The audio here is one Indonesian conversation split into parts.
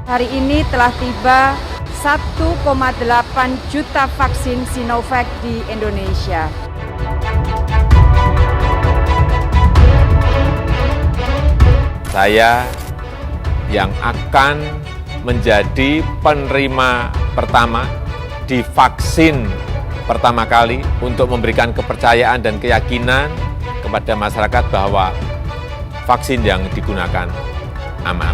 Hari ini telah tiba 1,8 juta vaksin Sinovac di Indonesia. Saya yang akan menjadi penerima pertama di vaksin pertama kali untuk memberikan kepercayaan dan keyakinan kepada masyarakat bahwa vaksin yang digunakan aman.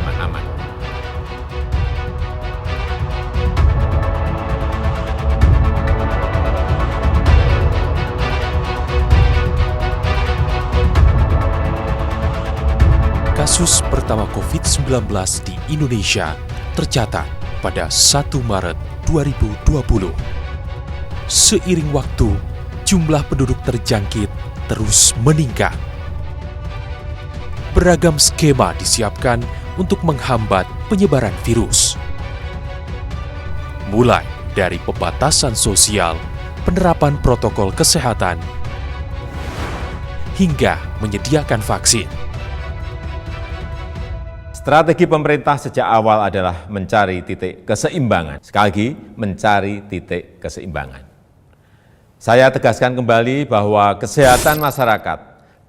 Kasus pertama COVID-19 di Indonesia tercatat pada 1 Maret 2020. Seiring waktu, jumlah penduduk terjangkit terus meningkat. Beragam skema disiapkan untuk menghambat penyebaran virus. Mulai dari pembatasan sosial, penerapan protokol kesehatan, hingga menyediakan vaksin. Strategi pemerintah sejak awal adalah mencari titik keseimbangan. Sekali lagi, mencari titik keseimbangan. Saya tegaskan kembali bahwa kesehatan masyarakat,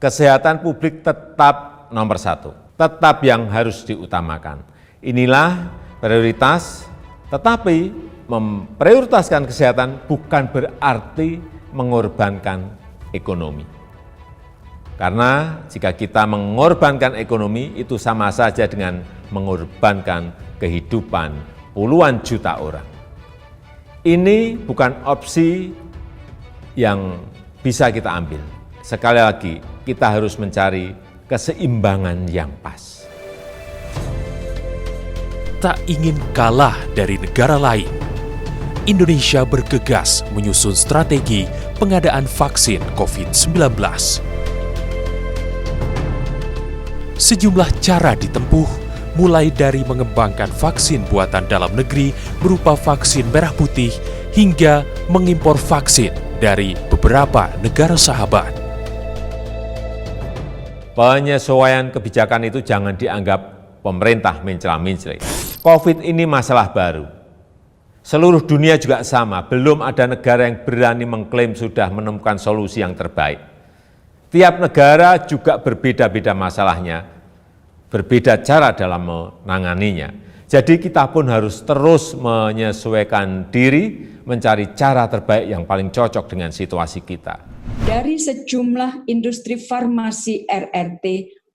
kesehatan publik tetap nomor satu, tetap yang harus diutamakan. Inilah prioritas, tetapi memprioritaskan kesehatan bukan berarti mengorbankan ekonomi. Karena jika kita mengorbankan ekonomi, itu sama saja dengan mengorbankan kehidupan puluhan juta orang. Ini bukan opsi yang bisa kita ambil. Sekali lagi, kita harus mencari keseimbangan yang pas. Tak ingin kalah dari negara lain, Indonesia bergegas menyusun strategi pengadaan vaksin COVID-19. Sejumlah cara ditempuh, mulai dari mengembangkan vaksin buatan dalam negeri berupa vaksin merah putih hingga mengimpor vaksin dari beberapa negara sahabat. Penyesuaian kebijakan itu jangan dianggap pemerintah mencela-mencela. COVID ini masalah baru. Seluruh dunia juga sama, belum ada negara yang berani mengklaim sudah menemukan solusi yang terbaik. Tiap negara juga berbeda-beda masalahnya, berbeda cara dalam menanganinya. Jadi kita pun harus terus menyesuaikan diri, mencari cara terbaik yang paling cocok dengan situasi kita. Dari sejumlah industri farmasi RRT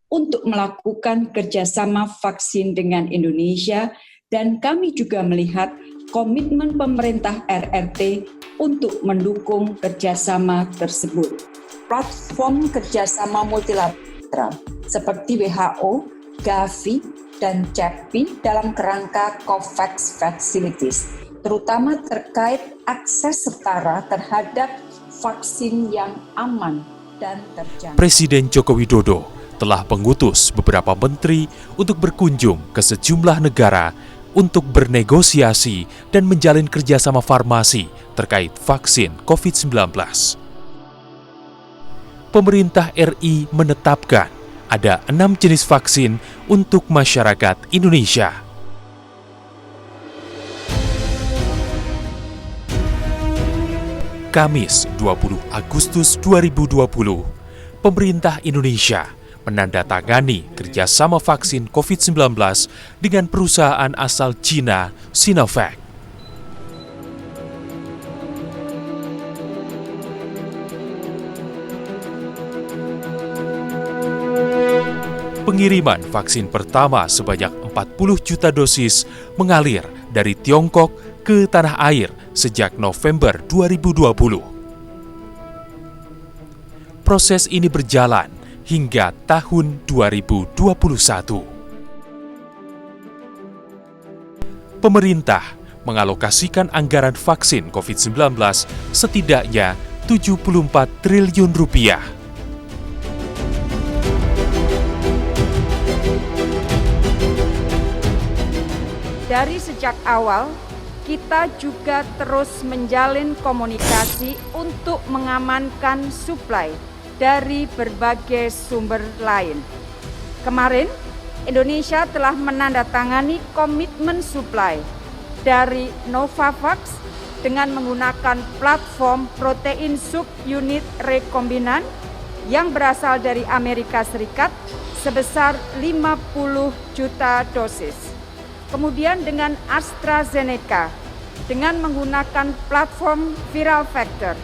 untuk melakukan kerjasama vaksin dengan Indonesia, dan kami juga melihat komitmen pemerintah RRT untuk mendukung kerjasama tersebut. Platform kerjasama multilateral seperti WHO, Gavi, dan CEPI dalam kerangka COVAX Facilities, terutama terkait akses setara terhadap vaksin yang aman dan terjangkau. Presiden Joko Widodo telah mengutus beberapa menteri untuk berkunjung ke sejumlah negara untuk bernegosiasi dan menjalin kerjasama farmasi terkait vaksin COVID-19. Pemerintah RI menetapkan ada 6 jenis vaksin untuk masyarakat Indonesia. Kamis 20 Agustus 2020, pemerintah Indonesia menandatangani kerjasama vaksin COVID-19 dengan perusahaan asal Cina, Sinovac. Pengiriman vaksin pertama sebanyak 40 juta dosis mengalir dari Tiongkok ke tanah air sejak November 2020. Proses ini berjalan hingga tahun 2021. Pemerintah mengalokasikan anggaran vaksin COVID-19 setidaknya 74 triliun rupiah. Dari sejak awal, kita juga terus menjalin komunikasi untuk mengamankan suplai dari berbagai sumber lain. Kemarin, Indonesia telah menandatangani komitmen supply dari Novavax dengan menggunakan platform protein subunit rekombinan yang berasal dari Amerika Serikat sebesar 50 juta dosis. Kemudian dengan AstraZeneca dengan menggunakan platform viral vector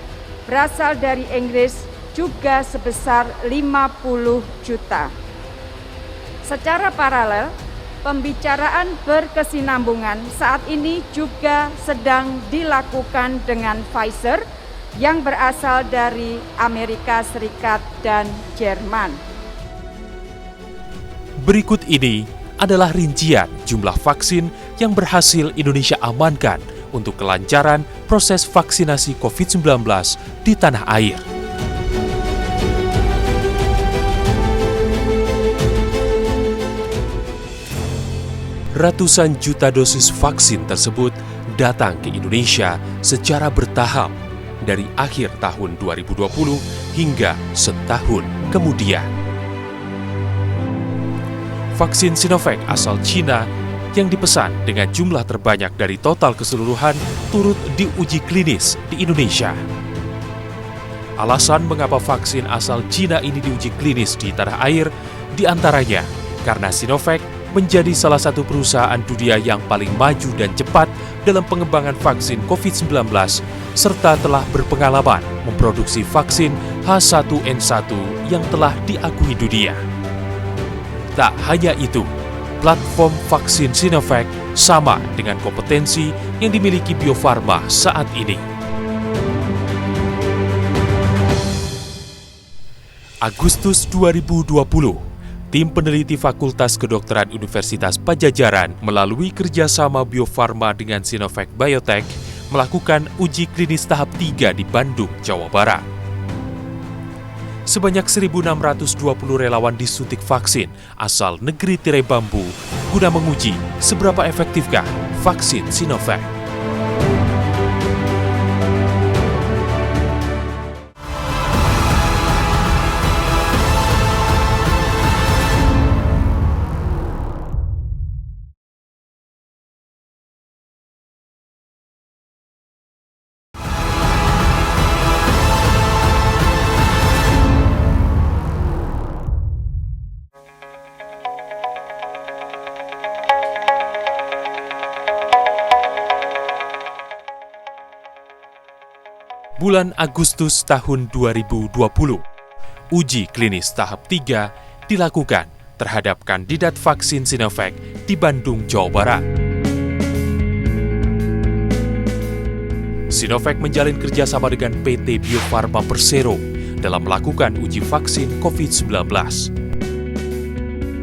berasal dari Inggris juga sebesar 50 juta. Secara paralel, pembicaraan berkesinambungan saat ini juga sedang dilakukan dengan Pfizer yang berasal dari Amerika Serikat dan Jerman. Berikut ini adalah rincian jumlah vaksin yang berhasil Indonesia amankan untuk kelancaran proses vaksinasi COVID-19 di tanah air. Ratusan juta dosis vaksin tersebut datang ke Indonesia secara bertahap dari akhir tahun 2020 hingga setahun kemudian. Vaksin Sinovac asal Cina yang dipesan dengan jumlah terbanyak dari total keseluruhan turut diuji klinis di Indonesia. Alasan mengapa vaksin asal Cina ini diuji klinis di tanah air diantaranya karena Sinovac menjadi salah satu perusahaan dunia yang paling maju dan cepat dalam pengembangan vaksin COVID-19 serta telah berpengalaman memproduksi vaksin H1N1 yang telah diakui dunia. Tak hanya itu, platform vaksin Sinovac sama dengan kompetensi yang dimiliki Bio Farma saat ini. Agustus 2020, tim peneliti Fakultas Kedokteran Universitas Padjadjaran melalui kerjasama Bio Farma dengan Sinovac Biotech melakukan uji klinis tahap 3 di Bandung, Jawa Barat. Sebanyak 1.620 relawan disuntik vaksin asal negeri tirai bambu guna menguji seberapa efektifkah vaksin Sinovac. Bulan Agustus tahun 2020, uji klinis tahap 3 dilakukan terhadap kandidat vaksin Sinovac di Bandung, Jawa Barat. Sinovac menjalin kerjasama dengan PT Bio Farma Persero dalam melakukan uji vaksin COVID-19.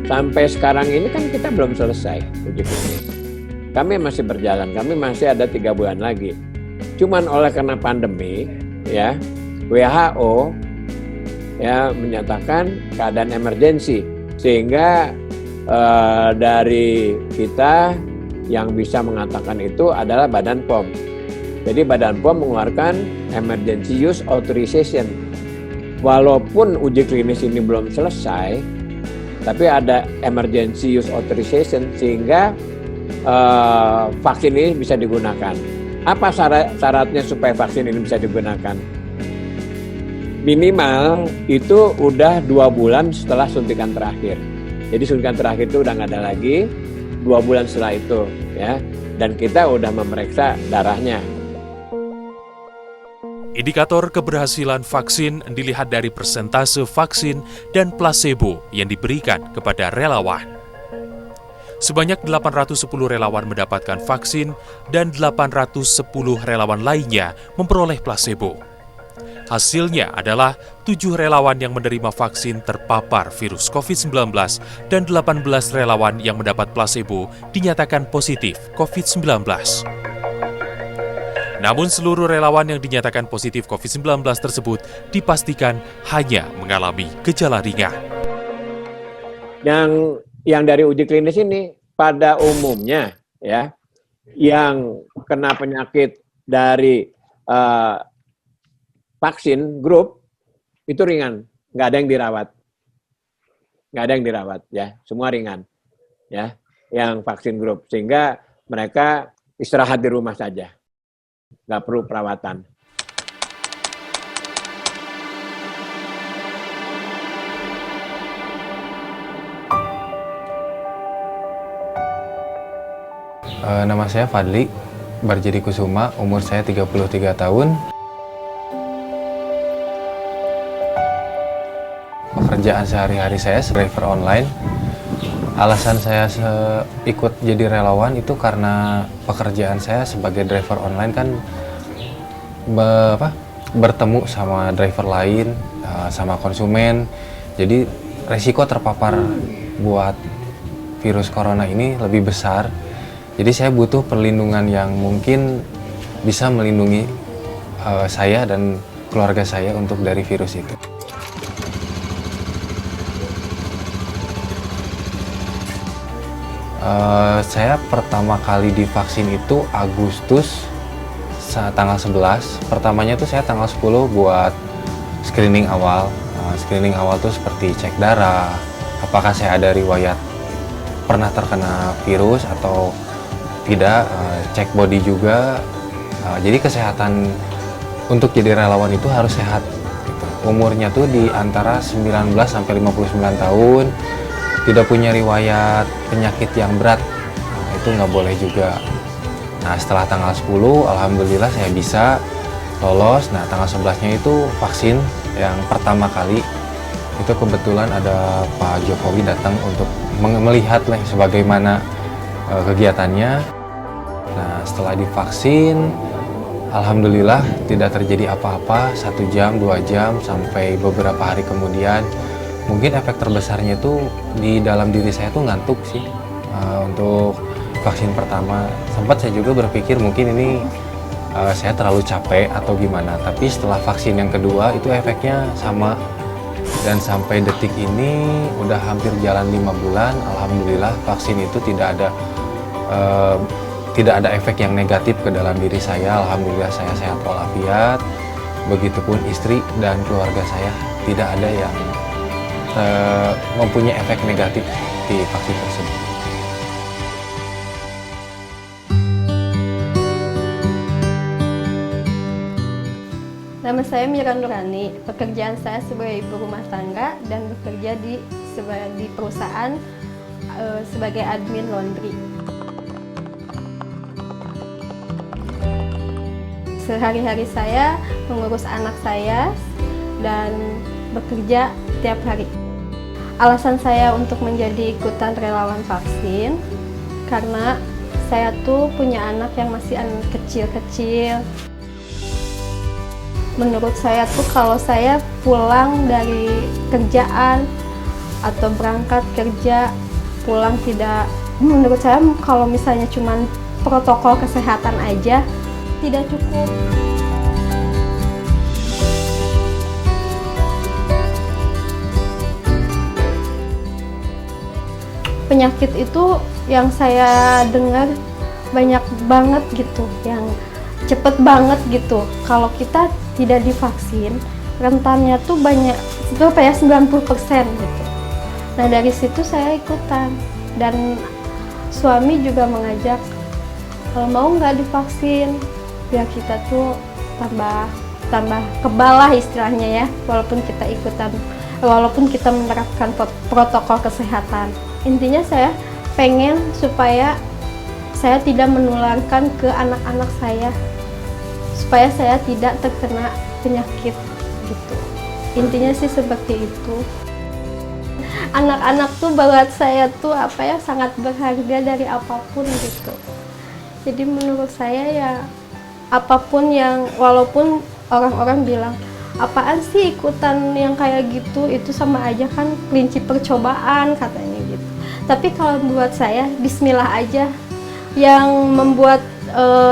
Sampai sekarang ini kan kita belum selesai uji klinis. Kami masih berjalan, kami masih ada 3 bulan lagi. Cuman oleh karena pandemi, ya WHO ya menyatakan keadaan emergensi, sehingga dari kita yang bisa mengatakan itu adalah Badan POM. Jadi Badan POM mengeluarkan Emergency Use Authorization. Walaupun uji klinis ini belum selesai, tapi ada Emergency Use Authorization sehingga vaksin ini bisa digunakan. Apa syaratnya supaya vaksin ini bisa digunakan? Minimal itu udah 2 bulan setelah suntikan terakhir. Jadi suntikan terakhir itu udah nggak ada lagi, 2 bulan setelah itu, ya. Dan kita udah memeriksa darahnya. Indikator keberhasilan vaksin dilihat dari persentase vaksin dan placebo yang diberikan kepada relawan. Sebanyak 810 relawan mendapatkan vaksin dan 810 relawan lainnya memperoleh placebo. Hasilnya adalah 7 relawan yang menerima vaksin terpapar virus COVID-19 dan 18 relawan yang mendapat placebo dinyatakan positif COVID-19. Namun seluruh relawan yang dinyatakan positif COVID-19 tersebut dipastikan hanya mengalami gejala ringan. Yang dari uji klinis ini pada umumnya ya, yang kena penyakit dari vaksin grup itu ringan, nggak ada yang dirawat ya, semua ringan. ya, yang vaksin grup, sehingga mereka istirahat di rumah saja, nggak perlu perawatan. Nama saya Fadli Barjedi Kusuma, umur saya 33 tahun. Pekerjaan sehari-hari saya driver online. Alasan saya ikut jadi relawan itu karena pekerjaan saya sebagai driver online kan bertemu sama driver lain, sama konsumen. Jadi resiko terpapar buat virus corona ini lebih besar. Jadi saya butuh perlindungan yang mungkin bisa melindungi saya dan keluarga saya untuk dari virus itu. Saya pertama kali divaksin itu Agustus tanggal 11. Pertamanya tuh saya tanggal 10 buat screening awal. Screening awal tuh seperti cek darah, apakah saya ada riwayat pernah terkena virus atau tidak, cek body juga. Jadi kesehatan untuk jadi relawan itu harus sehat gitu. Umurnya tuh di antara 19 sampai 59 tahun. Tidak punya riwayat penyakit yang berat, itu nggak boleh juga. Nah, setelah tanggal 10, alhamdulillah saya bisa lolos. Nah, tanggal 11-nya itu vaksin yang pertama kali. Itu kebetulan ada Pak Jokowi datang untuk melihat sebagaimana kegiatannya. Nah, setelah divaksin, alhamdulillah tidak terjadi apa-apa. 1 jam, 2 jam, sampai beberapa hari kemudian. Mungkin efek terbesarnya itu di dalam diri saya tuh ngantuk sih. Untuk vaksin pertama sempat saya juga berpikir mungkin ini saya terlalu capek atau gimana, tapi setelah vaksin yang kedua itu efeknya sama, dan sampai detik ini udah hampir jalan 5 bulan. Alhamdulillah vaksin itu tidak ada efek yang negatif ke dalam diri saya. Alhamdulillah saya sehat walafiat, begitupun istri dan keluarga saya, tidak ada yang mempunyai efek negatif di vaksin tersebut. Nama saya Mira Nurani. Pekerjaan saya sebagai ibu rumah tangga dan bekerja di perusahaan sebagai admin laundry. Sehari-hari saya mengurus anak saya dan bekerja tiap hari. Alasan saya untuk menjadi ikutan relawan vaksin karena saya tuh punya anak yang masih kecil-kecil. Menurut saya tuh kalau saya pulang dari kerjaan atau berangkat kerja, pulang tidak, menurut saya kalau misalnya cuman protokol kesehatan aja tidak cukup. Penyakit itu yang saya dengar banyak banget gitu, yang cepet banget gitu. Kalau kita tidak divaksin, rentannya tuh banyak, berapa ya, 90% gitu. Nah, dari situ saya ikutan, dan suami juga mengajak, mau nggak divaksin biar kita tuh tambah kebal lah istilahnya ya, walaupun kita menerapkan protokol kesehatan. Intinya saya pengen supaya saya tidak menularkan ke anak-anak saya, supaya saya tidak terkena penyakit gitu. Intinya sih seperti itu. Anak-anak tuh buat saya tuh sangat berharga dari apapun gitu. Jadi menurut saya ya apapun yang, walaupun orang-orang bilang apaan sih ikutan yang kayak gitu, itu sama aja kan kelinci percobaan katanya gitu. Tapi kalau buat saya bismillah aja. Yang membuat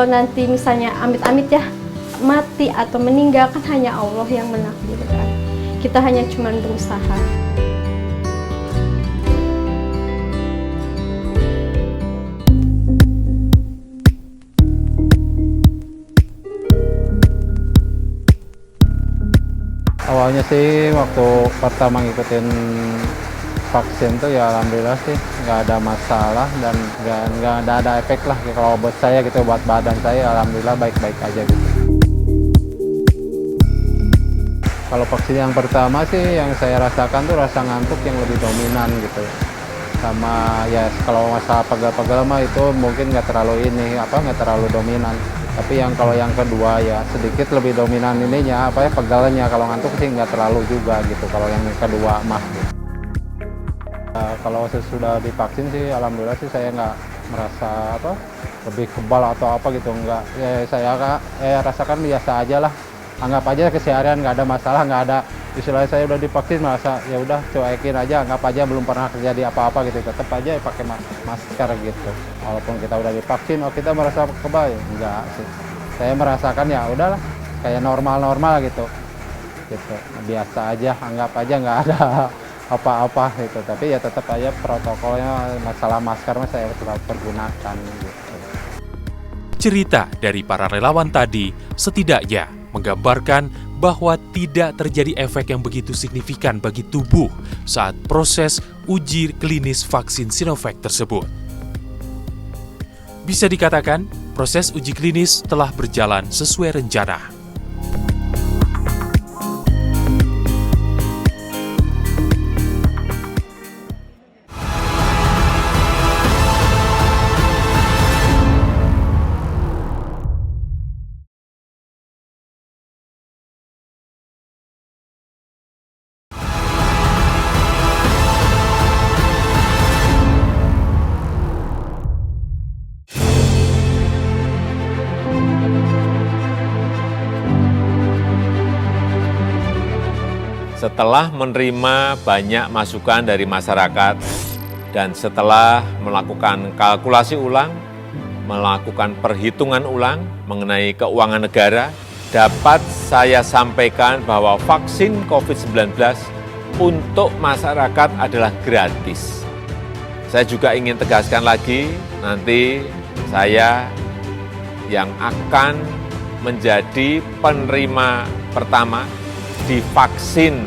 nanti misalnya amit-amit ya mati atau meninggal kan hanya Allah yang menakdirkan. Kita hanya cuman berusaha. Awalnya sih waktu pertama ngikutin vaksin tuh ya alhamdulillah sih nggak ada masalah dan nggak ada efek lah kalau buat saya gitu, buat badan saya alhamdulillah baik-baik aja gitu. Kalau vaksin yang pertama sih yang saya rasakan tuh rasa ngantuk yang lebih dominan gitu. Sama ya kalau masalah pegal-pegal mah itu mungkin nggak terlalu dominan. Tapi kalau yang kedua ya sedikit lebih dominan ininya pegalnya. Kalau ngantuk sih nggak terlalu juga gitu kalau yang kedua mah. Kalau sesudah divaksin sih alhamdulillah sih saya nggak merasa lebih kebal atau apa gitu, nggak. Ya saya rasakan biasa aja lah. Anggap aja keseharian nggak ada masalah, nggak ada istilahnya saya udah divaksin merasa ya udah cuekin aja, anggap aja belum pernah terjadi apa-apa gitu, tetap aja pakai masker gitu. Walaupun kita udah divaksin, kita merasa kebal ya enggak sih. Saya merasakan ya udahlah kayak normal gitu, biasa aja, anggap aja nggak ada apa-apa gitu. Tapi ya tetap aja protokolnya masalah masker saya tetap pergunakan gitu. Cerita dari para relawan tadi setidaknya menggambarkan bahwa tidak terjadi efek yang begitu signifikan bagi tubuh saat proses uji klinis vaksin Sinovac tersebut. Bisa dikatakan, proses uji klinis telah berjalan sesuai rencana. Setelah menerima banyak masukan dari masyarakat dan setelah melakukan kalkulasi ulang, melakukan perhitungan ulang mengenai keuangan negara, dapat saya sampaikan bahwa vaksin COVID-19 untuk masyarakat adalah gratis. Saya juga ingin tegaskan lagi, nanti saya yang akan menjadi penerima pertama divaksin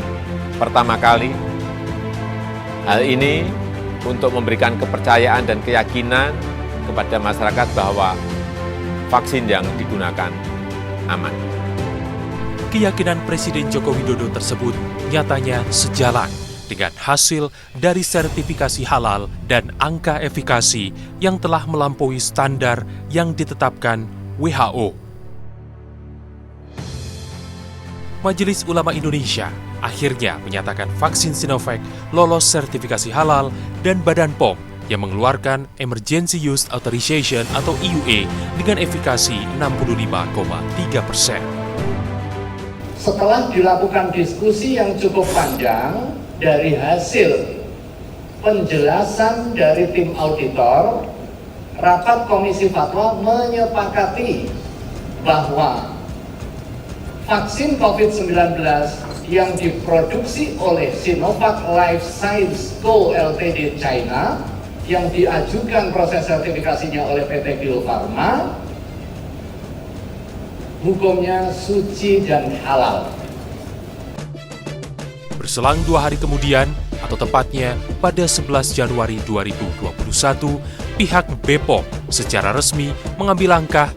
pertama kali. Hal ini untuk memberikan kepercayaan dan keyakinan kepada masyarakat bahwa vaksin yang digunakan aman. Keyakinan Presiden Joko Widodo tersebut nyatanya sejalan dengan hasil dari sertifikasi halal dan angka efikasi yang telah melampaui standar yang ditetapkan WHO. Majelis Ulama Indonesia akhirnya menyatakan vaksin Sinovac lolos sertifikasi halal dan Badan POM yang mengeluarkan Emergency Use Authorization atau EUA dengan efikasi 65,3%. Setelah dilakukan diskusi yang cukup panjang dari hasil penjelasan dari tim auditor, rapat Komisi Fatwa menyepakati bahwa vaksin COVID-19 yang diproduksi oleh Sinovac Life Science Co. Ltd. China yang diajukan proses sertifikasinya oleh PT Bio Farma hukumnya suci dan halal. Berselang 2 hari kemudian, atau tepatnya pada 11 Januari 2021, pihak BPOM secara resmi mengambil langkah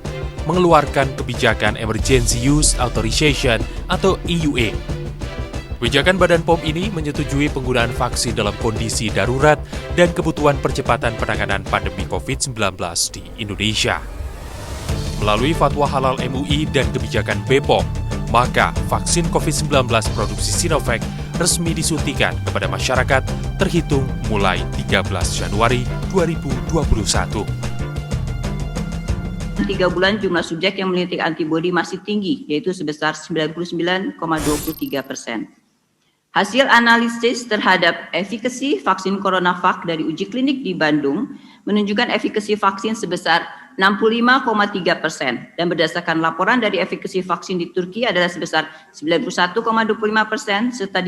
mengeluarkan kebijakan Emergency Use Authorization atau EUA. Kebijakan Badan POM ini menyetujui penggunaan vaksin dalam kondisi darurat dan kebutuhan percepatan penanganan pandemi COVID-19 di Indonesia. Melalui fatwa halal MUI dan kebijakan BPOM, maka vaksin COVID-19 produksi Sinovac resmi disuntikan kepada masyarakat terhitung mulai 13 Januari 2021. 3 bulan jumlah subjek yang menyuntik antibodi masih tinggi, yaitu sebesar 99,23%. Hasil analisis terhadap efikasi vaksin CoronaVac dari uji klinik di Bandung menunjukkan efikasi vaksin sebesar 65,3% dan berdasarkan laporan dari efikasi vaksin di Turki adalah sebesar 91,25% serta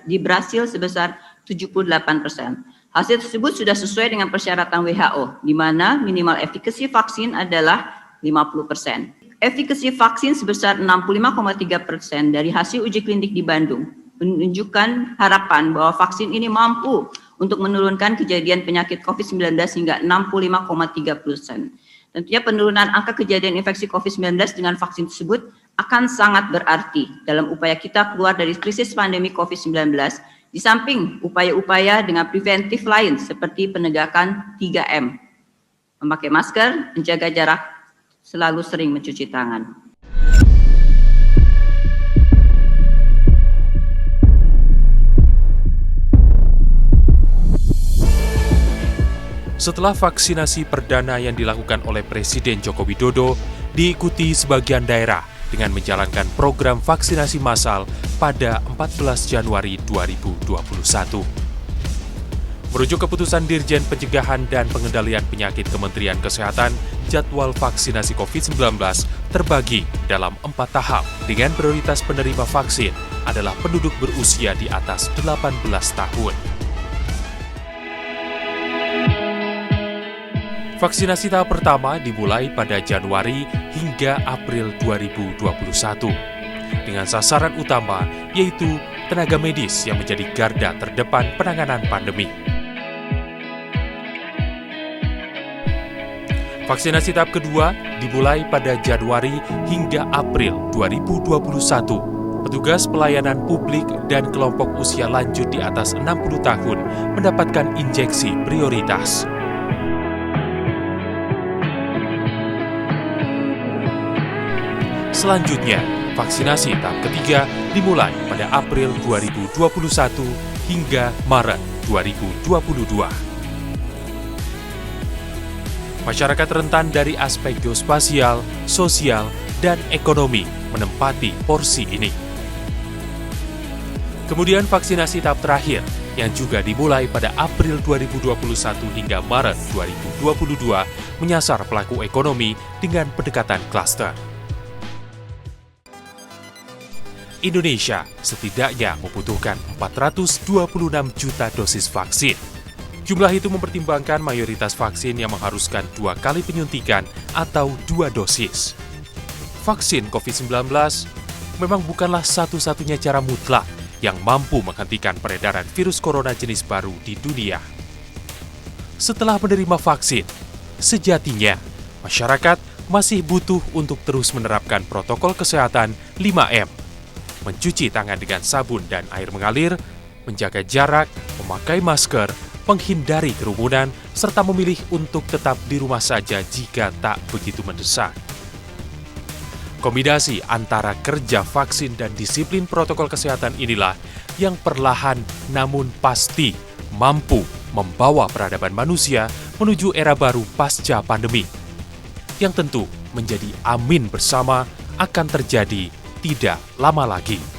di Brasil sebesar 78%. Hasil tersebut sudah sesuai dengan persyaratan WHO, di mana minimal efikasi vaksin adalah 50%. Efikasi vaksin sebesar 65,3% dari hasil uji klinik di Bandung menunjukkan harapan bahwa vaksin ini mampu untuk menurunkan kejadian penyakit COVID-19 hingga 65,3%. Tentunya penurunan angka kejadian infeksi COVID-19 dengan vaksin tersebut akan sangat berarti dalam upaya kita keluar dari krisis pandemi COVID-19, di samping upaya-upaya dengan preventif lain seperti penegakan 3M, memakai masker, menjaga jarak, selalu sering mencuci tangan. Setelah vaksinasi perdana yang dilakukan oleh Presiden Joko Widodo, diikuti sebagian daerah dengan menjalankan program vaksinasi massal pada 14 Januari 2021. Merujuk keputusan Dirjen Pencegahan dan Pengendalian Penyakit Kementerian Kesehatan, jadwal vaksinasi COVID-19 terbagi dalam 4 tahap dengan prioritas penerima vaksin adalah penduduk berusia di atas 18 tahun. Vaksinasi tahap pertama dimulai pada Januari hingga April 2021 dengan sasaran utama yaitu tenaga medis yang menjadi garda terdepan penanganan pandemi. Vaksinasi tahap kedua dimulai pada Januari hingga April 2021. Petugas pelayanan publik dan kelompok usia lanjut di atas 60 tahun mendapatkan injeksi prioritas. Selanjutnya, vaksinasi tahap ketiga dimulai pada April 2021 hingga Maret 2022. Masyarakat rentan dari aspek geospasial, sosial, dan ekonomi menempati porsi ini. Kemudian vaksinasi tahap terakhir yang juga dimulai pada April 2021 hingga Maret 2022 menyasar pelaku ekonomi dengan pendekatan klaster. Indonesia setidaknya membutuhkan 426 juta dosis vaksin. Jumlah itu mempertimbangkan mayoritas vaksin yang mengharuskan 2 kali penyuntikan atau 2 dosis. Vaksin COVID-19 memang bukanlah satu-satunya cara mutlak yang mampu menghentikan peredaran virus corona jenis baru di dunia. Setelah menerima vaksin, sejatinya masyarakat masih butuh untuk terus menerapkan protokol kesehatan 5M. Mencuci tangan dengan sabun dan air mengalir, menjaga jarak, memakai masker, menghindari kerumunan, serta memilih untuk tetap di rumah saja jika tak begitu mendesak. Kombinasi antara kerja vaksin dan disiplin protokol kesehatan inilah yang perlahan namun pasti mampu membawa peradaban manusia menuju era baru pasca pandemi, yang tentu menjadi amin bersama akan terjadi tidak lama lagi.